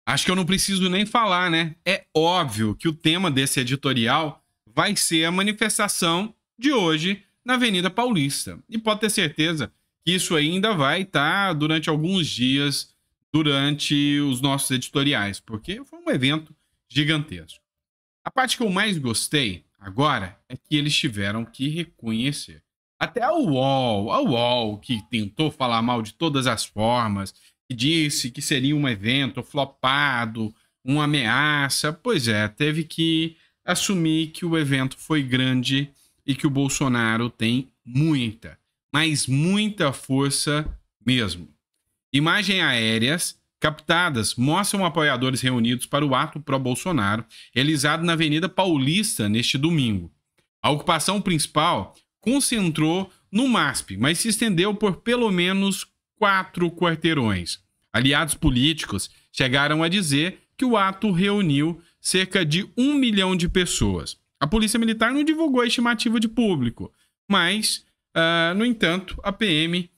Acho que eu não preciso nem falar, né? É óbvio que o tema desse editorial vai ser a manifestação de hoje na Avenida Paulista. E pode ter certeza que isso ainda vai estar durante alguns dias durante os nossos editoriais, porque foi um evento gigantesco. A parte que eu mais gostei agora é que eles tiveram que reconhecer. Até a UOL, que tentou falar mal de todas as formas, que disse que seria um evento flopado, uma ameaça. Pois é, teve que assumir que o evento foi grande e que o Bolsonaro tem muita, mas muita força mesmo. Imagens aéreas captadas mostram apoiadores reunidos para o ato pró-Bolsonaro, realizado na Avenida Paulista neste domingo. A ocupação principal concentrou no MASP, mas se estendeu por pelo menos 4 quarteirões. Aliados políticos chegaram a dizer que o ato reuniu cerca de 1 milhão de pessoas. A Polícia Militar não divulgou a estimativa de público, mas, no entanto, a PM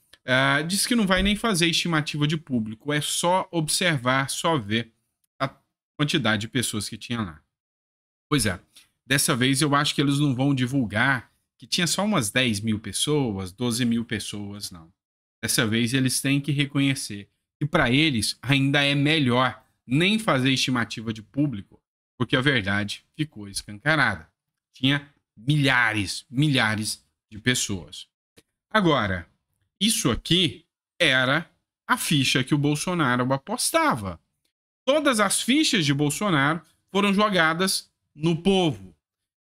disse que não vai nem fazer estimativa de público, é só observar, só ver a quantidade de pessoas que tinha lá. Pois é, dessa vez eu acho que eles não vão divulgar que tinha só umas 10 mil pessoas, 12 mil pessoas, não. Dessa vez eles têm que reconhecer que para eles ainda é melhor nem fazer estimativa de público, porque a verdade ficou escancarada. Tinha milhares de pessoas. Agora, isso aqui era a ficha que o Bolsonaro apostava. Todas as fichas de Bolsonaro foram jogadas no povo.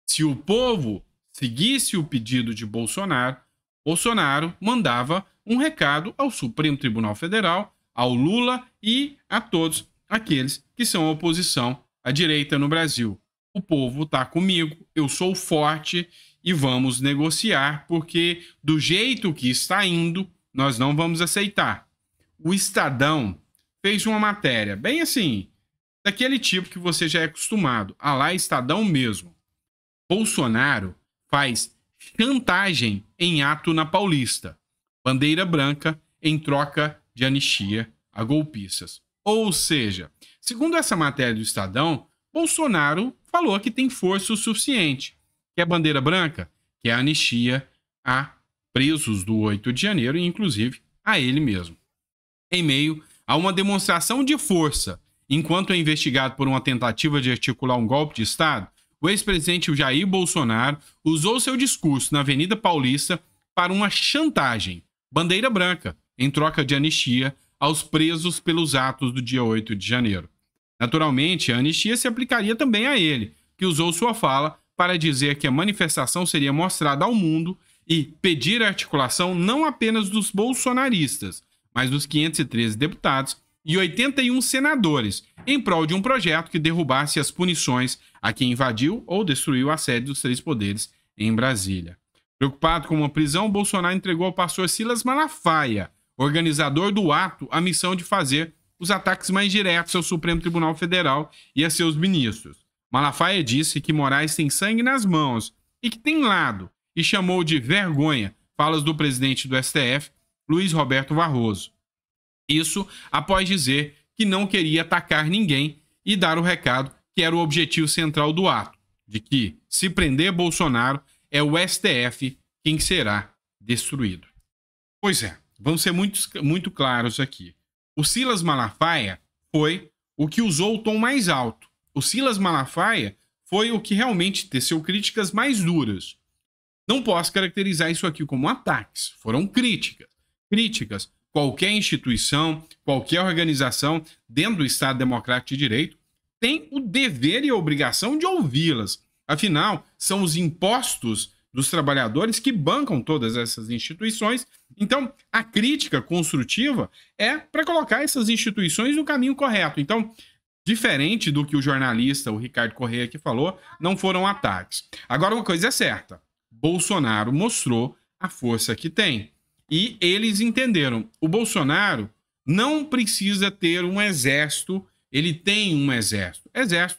Se o povo seguisse o pedido de Bolsonaro, Bolsonaro mandava um recado ao Supremo Tribunal Federal, ao Lula e a todos aqueles que são a oposição à direita no Brasil. O povo está comigo, eu sou forte e vamos negociar, porque do jeito que está indo, nós não vamos aceitar. O Estadão fez uma matéria bem assim, daquele tipo que você já é acostumado, a lá Estadão mesmo. Bolsonaro faz chantagem em ato na Paulista. Bandeira branca em troca de anistia a golpistas. Ou seja, segundo essa matéria do Estadão, Bolsonaro falou que tem força o suficiente. Que é bandeira branca, que é a anistia a presos do 8 de janeiro e, inclusive, a ele mesmo. Em meio a uma demonstração de força, enquanto é investigado por uma tentativa de articular um golpe de Estado, o ex-presidente Jair Bolsonaro usou seu discurso na Avenida Paulista para uma chantagem, bandeira branca, em troca de anistia aos presos pelos atos do dia 8 de janeiro. Naturalmente, a anistia se aplicaria também a ele, que usou sua fala para dizer que a manifestação seria mostrada ao mundo e pedir a articulação não apenas dos bolsonaristas, mas dos 513 deputados e 81 senadores, em prol de um projeto que derrubasse as punições a quem invadiu ou destruiu a sede dos 3 poderes em Brasília. Preocupado com uma prisão, Bolsonaro entregou ao pastor Silas Malafaia, organizador do ato, a missão de fazer os ataques mais diretos ao Supremo Tribunal Federal e a seus ministros. Malafaia disse que Moraes tem sangue nas mãos e que tem lado, e chamou de vergonha falas do presidente do STF, Luiz Roberto Barroso. Isso após dizer que não queria atacar ninguém e dar o recado que era o objetivo central do ato, de que, se prender Bolsonaro, é o STF quem será destruído. Pois é, vamos ser muito claros aqui. O Silas Malafaia foi o que usou o tom mais alto. O Silas Malafaia foi o que realmente teceu críticas mais duras. Não posso caracterizar isso aqui como ataques, foram críticas. Críticas. Qualquer instituição, qualquer organização dentro do Estado Democrático de Direito tem o dever e a obrigação de ouvi-las. Afinal, são os impostos dos trabalhadores que bancam todas essas instituições. Então, a crítica construtiva é para colocar essas instituições no caminho correto. Então, diferente do que o jornalista, o Ricardo Corrêa, aqui falou, não foram ataques. Agora, uma coisa é certa. Bolsonaro mostrou a força que tem. E eles entenderam. O Bolsonaro não precisa ter um exército, ele tem um exército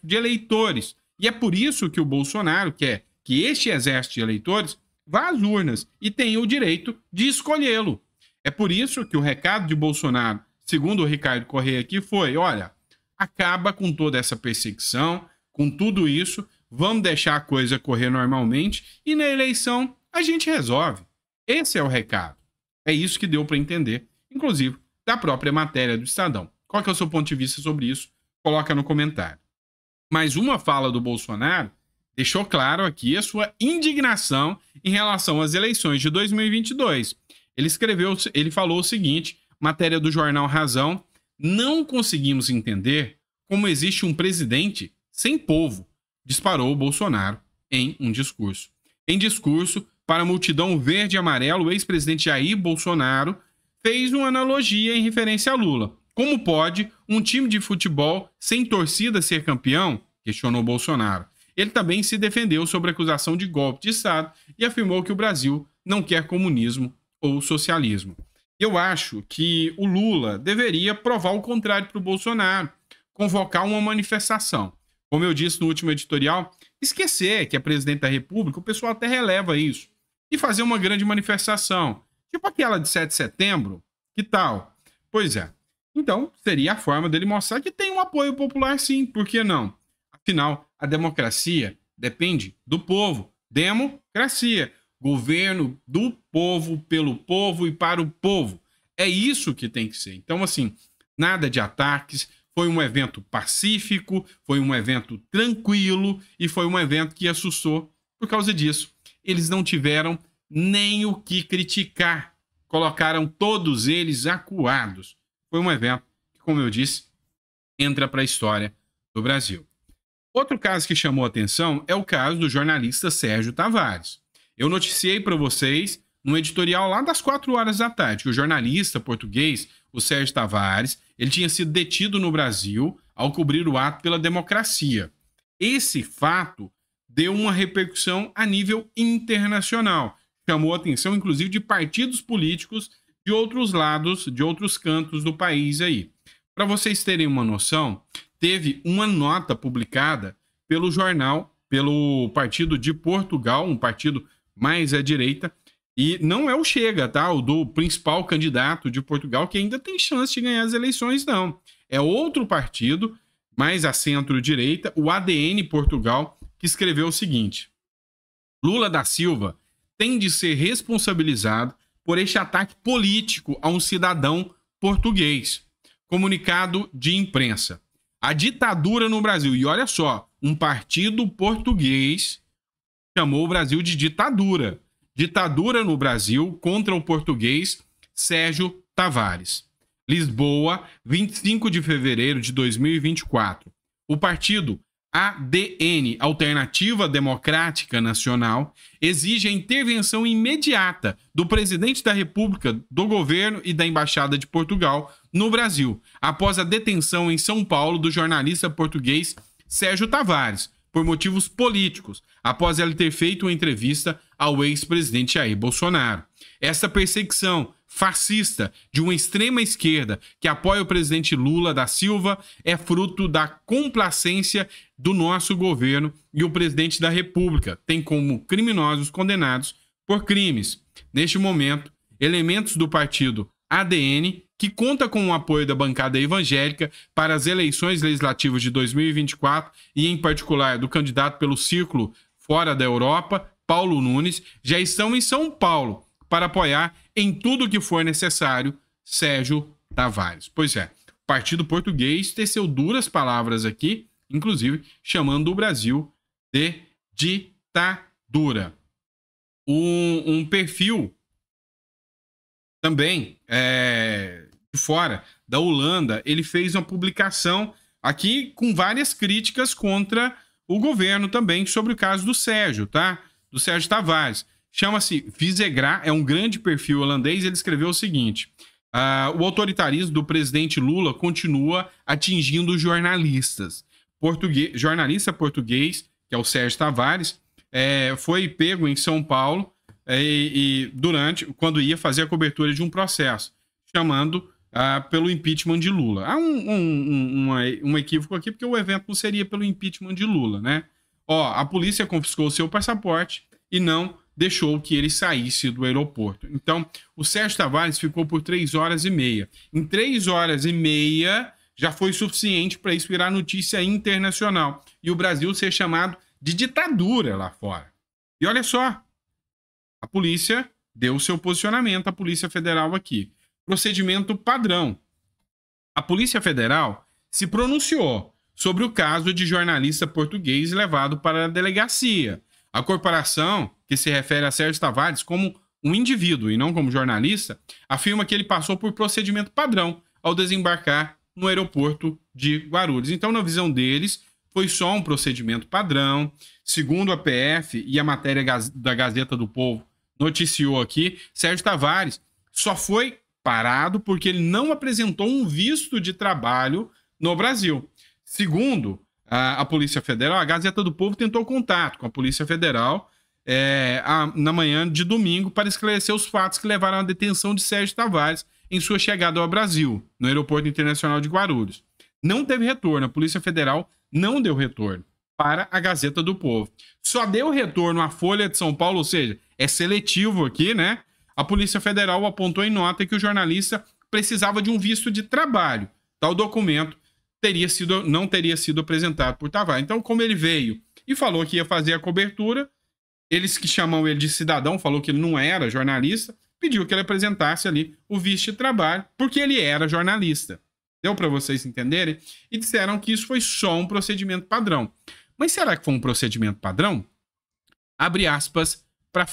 de eleitores. E é por isso que o Bolsonaro quer que este exército de eleitores vá às urnas e tenha o direito de escolhê-lo. É por isso que o recado de Bolsonaro, segundo o Ricardo Corrêa aqui, foi, olha, acaba com toda essa perseguição, com tudo isso, vamos deixar a coisa correr normalmente e na eleição a gente resolve. Esse é o recado. É isso que deu para entender, inclusive, da própria matéria do Estadão. Qual que é o seu ponto de vista sobre isso? Coloca no comentário. Mas uma fala do Bolsonaro deixou claro aqui a sua indignação em relação às eleições de 2022. Ele falou o seguinte, matéria do jornal Razão: não conseguimos entender como existe um presidente sem povo, disparou o Bolsonaro em um discurso. Em discurso para a multidão verde e amarela, o ex-presidente Jair Bolsonaro fez uma analogia em referência a Lula. Como pode um time de futebol sem torcida ser campeão? Questionou Bolsonaro. Ele também se defendeu sobre a acusação de golpe de Estado e afirmou que o Brasil não quer comunismo ou socialismo. Eu acho que o Lula deveria provar o contrário para o Bolsonaro, convocar uma manifestação. Como eu disse no último editorial, esquecer que é presidente da República, o pessoal até releva isso, e fazer uma grande manifestação, tipo aquela de 7 de setembro, que tal? Pois é. Então, seria a forma dele mostrar que tem um apoio popular sim, por que não? Afinal, a democracia depende do povo. Democracia. Governo do povo, pelo povo e para o povo. É isso que tem que ser. Então, assim, nada de ataques. Foi um evento pacífico, foi um evento tranquilo e foi um evento que assustou. Por causa disso, eles não tiveram nem o que criticar. Colocaram todos eles acuados. Foi um evento que, como eu disse, entra para a história do Brasil. Outro caso que chamou a atenção é o caso do jornalista Sérgio Tavares. Eu noticiei para vocês, no editorial lá das 4 horas da tarde, que o jornalista português, o Sérgio Tavares, ele tinha sido detido no Brasil ao cobrir o ato pela democracia. Esse fato deu uma repercussão a nível internacional. Chamou a atenção, inclusive, de partidos políticos de outros lados, de outros cantos do país aí. Para vocês terem uma noção, teve uma nota publicada pelo jornal, pelo Partido de Portugal, um partido mais à direita, e não é o Chega, tá? O do principal candidato de Portugal, que ainda tem chance de ganhar as eleições, não. É outro partido, mais à centro-direita, o ADN Portugal, que escreveu o seguinte: Lula da Silva tem de ser responsabilizado por este ataque político a um cidadão português. Comunicado de imprensa. A ditadura no Brasil, e olha só, um partido português chamou o Brasil de ditadura. Ditadura no Brasil contra o português Sérgio Tavares. Lisboa, 25 de fevereiro de 2024. O partido ADN, Alternativa Democrática Nacional, exige a intervenção imediata do presidente da República, do governo e da Embaixada de Portugal no Brasil, após a detenção em São Paulo do jornalista português Sérgio Tavares, por motivos políticos, após ele ter feito uma entrevista ao ex-presidente Jair Bolsonaro. Essa perseguição fascista de uma extrema esquerda que apoia o presidente Lula da Silva é fruto da complacência do nosso governo, e o presidente da República tem como criminosos condenados por crimes. Neste momento, elementos do partido ADN, que conta com o apoio da bancada evangélica para as eleições legislativas de 2024 e, em particular, do candidato pelo Círculo Fora da Europa, Paulo Nunes, já estão em São Paulo para apoiar em tudo que for necessário Sérgio Tavares. Pois é, o partido português teceu duras palavras aqui, inclusive chamando o Brasil de ditadura. Um perfil também de fora da Holanda, ele fez uma publicação aqui com várias críticas contra o governo também sobre o caso do Sérgio, tá? Do Sérgio Tavares. Chama-se Visegrad, é um grande perfil holandês. Ele escreveu o seguinte: o autoritarismo do presidente Lula continua atingindo os jornalistas. Jornalista português, que é o Sérgio Tavares, foi pego em São Paulo quando ia fazer a cobertura de um processo, chamando pelo impeachment de Lula. Há um equívoco aqui, porque o evento não seria pelo impeachment de Lula, né? A polícia confiscou o seu passaporte e não deixou que ele saísse do aeroporto. Então, o Sérgio Tavares ficou por 3 horas e meia. Em 3 horas e meia, já foi suficiente para isso virar notícia internacional e o Brasil ser chamado de ditadura lá fora. E olha só, a polícia deu o seu posicionamento, a Polícia Federal aqui. Procedimento padrão. A Polícia Federal se pronunciou sobre o caso de jornalista português levado para a delegacia. A corporação, que se refere a Sérgio Tavares como um indivíduo e não como jornalista, afirma que ele passou por procedimento padrão ao desembarcar no aeroporto de Guarulhos. Então, na visão deles, foi só um procedimento padrão. Segundo a PF e a matéria da Gazeta do Povo noticiou aqui, Sérgio Tavares só foi parado porque ele não apresentou um visto de trabalho no Brasil. Segundo a Polícia Federal, a Gazeta do Povo tentou contato com a Polícia Federal na manhã de domingo para esclarecer os fatos que levaram à detenção de Sérgio Tavares em sua chegada ao Brasil, no Aeroporto Internacional de Guarulhos. Não teve retorno, a Polícia Federal não deu retorno para a Gazeta do Povo. Só deu retorno à Folha de São Paulo, ou seja, é seletivo aqui, né? A Polícia Federal apontou em nota que o jornalista precisava de um visto de trabalho. Tal documento não teria sido apresentado por Tavares. Então, como ele veio e falou que ia fazer a cobertura, eles que chamam ele de cidadão, falou que ele não era jornalista, pediu que ele apresentasse ali o visto de trabalho, porque ele era jornalista. Deu para vocês entenderem? E disseram que isso foi só um procedimento padrão. Mas será que foi um procedimento padrão? Abre aspas para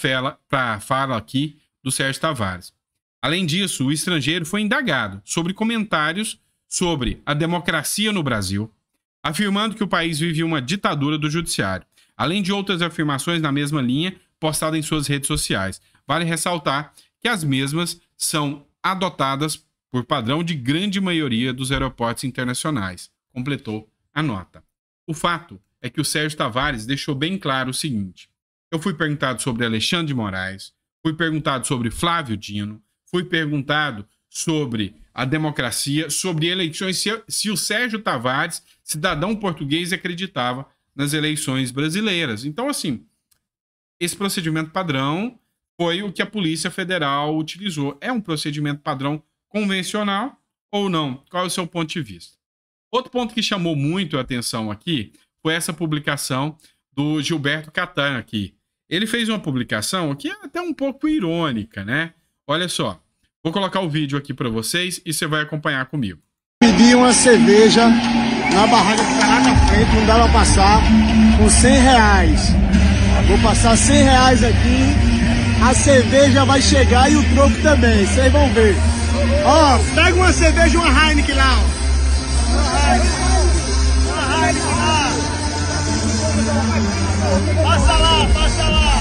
a fala aqui do Sérgio Tavares. Além disso, o estrangeiro foi indagado sobre comentários sobre a democracia no Brasil, afirmando que o país vive uma ditadura do judiciário, além de outras afirmações na mesma linha postadas em suas redes sociais. Vale ressaltar que as mesmas são adotadas por padrão de grande maioria dos aeroportos internacionais, completou a nota. O fato é que o Sérgio Tavares deixou bem claro o seguinte: eu fui perguntado sobre Alexandre de Moraes, fui perguntado sobre Flávio Dino, fui perguntado sobre a democracia, sobre eleições, se o Sérgio Tavares, cidadão português, acreditava nas eleições brasileiras. Então, assim, esse procedimento padrão foi o que a Polícia Federal utilizou. É um procedimento padrão convencional ou não? Qual é o seu ponto de vista? Outro ponto que chamou muito a atenção aqui foi essa publicação do Gilberto Cattan aqui. Ele fez uma publicação que é até um pouco irônica, né? Olha só, vou colocar o vídeo aqui para vocês e você vai acompanhar comigo. Pedi uma cerveja na barraca que tá lá na frente, não dá pra passar, com 100 reais. Vou passar 100 reais aqui, a cerveja vai chegar e o troco também, vocês vão ver. Ó, pega uma cerveja e uma Heineken lá, ó. Uma Heineken lá. Passa lá, passa lá.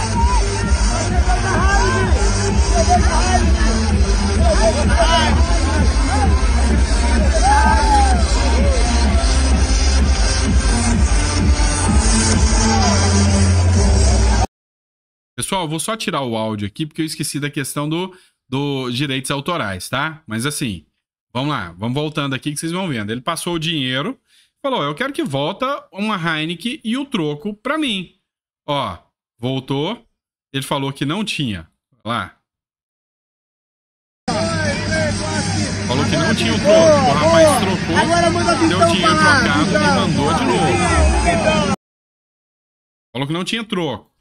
Pessoal, vou só tirar o áudio aqui porque eu esqueci da questão dos direitos autorais, tá? Mas assim, vamos lá, vamos voltando aqui que vocês vão vendo. Ele passou o dinheiro, falou, eu quero que volta uma Heineken e o troco pra mim. Ó, voltou, ele falou que não tinha, lá. Falou que não tinha o troco, o rapaz trocou, deu o dinheiro trocado e mandou de novo. Falou que não tinha troco.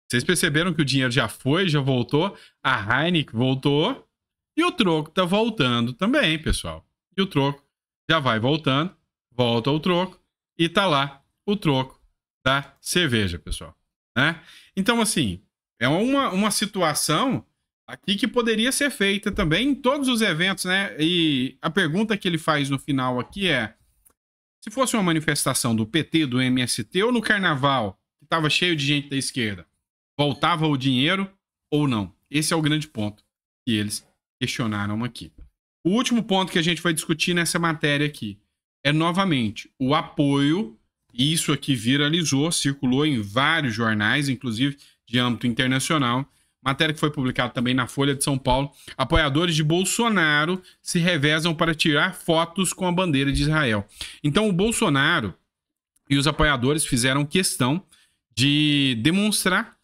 Vocês perceberam que o dinheiro já foi, já voltou, a Heineken voltou e o troco tá voltando também, pessoal. E o troco já vai voltando, volta o troco e tá lá o troco da cerveja, pessoal. Né? Então, assim, é uma situação aqui que poderia ser feita também em todos os eventos, né? E a pergunta que ele faz no final aqui é: se fosse uma manifestação do PT, do MST ou no carnaval, que estava cheio de gente da esquerda, voltava o dinheiro ou não? Esse é o grande ponto que eles questionaram aqui. O último ponto que a gente vai discutir nessa matéria aqui é, novamente, o apoio, e isso aqui viralizou, circulou em vários jornais, inclusive de âmbito internacional, Matéria que foi publicada também na Folha de São Paulo. Apoiadores de Bolsonaro se revezam para tirar fotos com a bandeira de Israel. Então o Bolsonaro e os apoiadores fizeram questão de demonstrar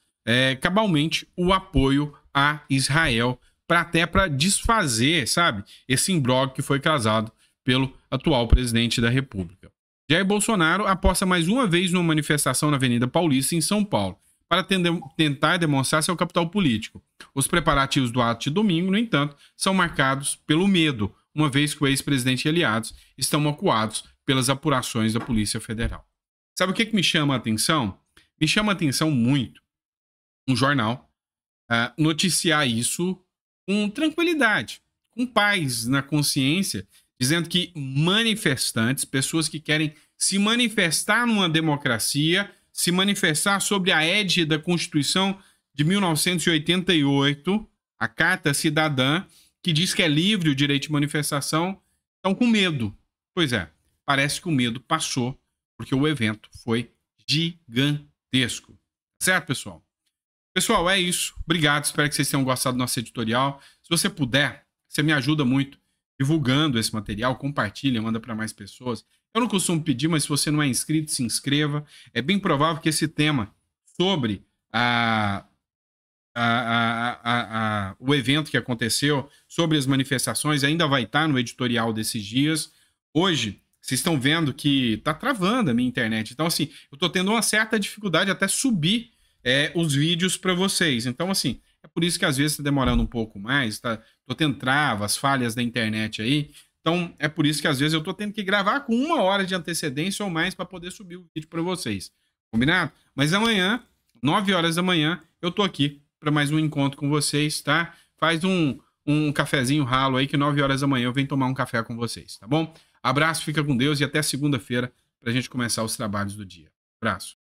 cabalmente o apoio a Israel, até para desfazer, sabe, esse imbróglio que foi causado pelo atual presidente da República. Jair Bolsonaro aposta mais uma vez numa manifestação na Avenida Paulista, em São Paulo, para tentar demonstrar seu capital político. Os preparativos do ato de domingo, no entanto, são marcados pelo medo, uma vez que o ex-presidente e aliados estão acuados pelas apurações da Polícia Federal. Sabe o que me chama a atenção? Me chama a atenção muito um jornal noticiar isso com tranquilidade, com paz na consciência, dizendo que manifestantes, pessoas que querem se manifestar numa democracia, se manifestar sobre a égide da Constituição de 1988, a Carta Cidadã, que diz que é livre o direito de manifestação, estão com medo. Pois é, parece que o medo passou, porque o evento foi gigantesco. Certo, pessoal? Pessoal, é isso. Obrigado, espero que vocês tenham gostado do nosso editorial. Se você puder, você me ajuda muito divulgando esse material, compartilha, manda para mais pessoas. Eu não costumo pedir, mas se você não é inscrito, se inscreva. É bem provável que esse tema sobre o evento que aconteceu, sobre as manifestações, ainda vai estar no editorial desses dias. Hoje, vocês estão vendo que está travando a minha internet. Então, assim, eu estou tendo uma certa dificuldade até subir os vídeos para vocês. Então, assim, é por isso que às vezes está demorando um pouco mais. Tô tendo travas, falhas da internet aí. Então, é por isso que às vezes eu tô tendo que gravar com 1 hora de antecedência ou mais para poder subir o vídeo para vocês. Combinado? Mas amanhã, 9 horas da manhã, eu tô aqui para mais um encontro com vocês, tá? Faz um cafezinho ralo aí que 9 horas da manhã eu venho tomar um café com vocês, tá bom? Abraço, fica com Deus e até segunda-feira pra gente começar os trabalhos do dia. Abraço.